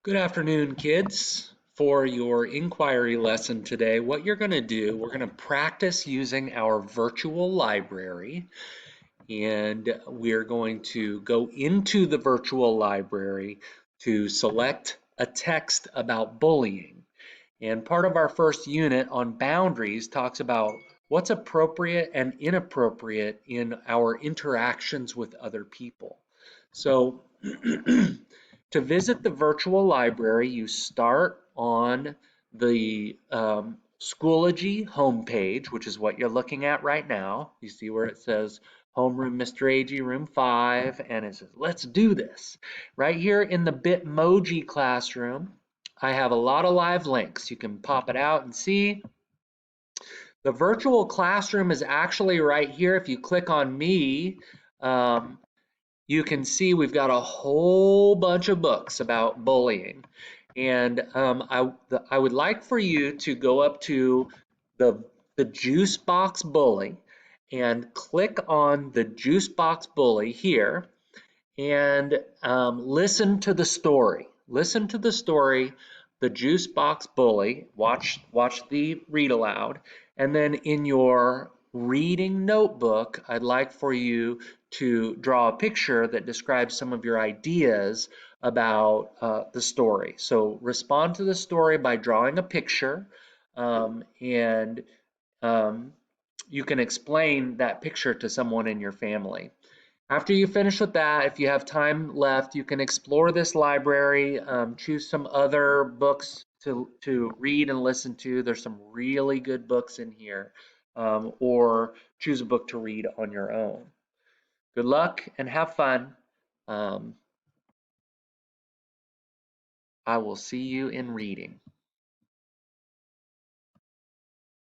Good afternoon, kids. For your inquiry lesson today, what you're going to do, we're going to practice using our virtual library, and we're going to go into the virtual library to select a text about bullying. And part of our first unit on boundaries talks about what's appropriate and inappropriate in our interactions with other people. So to visit the virtual library, you start on the Schoology homepage, which is what you're looking at right now. You see where it says Homeroom Mr. Agee, Room 5, and it says, let's do this. Right here in the Bitmoji classroom, I have a lot of live links. You can pop it out and see. The virtual classroom is actually right here. If you click on me, um, you can see we've got a whole bunch of books about bullying. And I would like for you to go up to the Juice Box Bully and click on the Juice Box Bully here and listen to the story. Listen to the story, the Juice Box Bully. Watch the read aloud, and then in your reading notebook, I'd like for you to draw a picture that describes some of your ideas about the story. So respond to the story by drawing a picture, and um, you can explain that picture to someone in your family. After you finish with that, if you have time left, you can explore this library, choose some other books to read and listen to. There's some really good books in here, or choose a book to read on your own. Good luck and have fun. Um, I will see you in reading.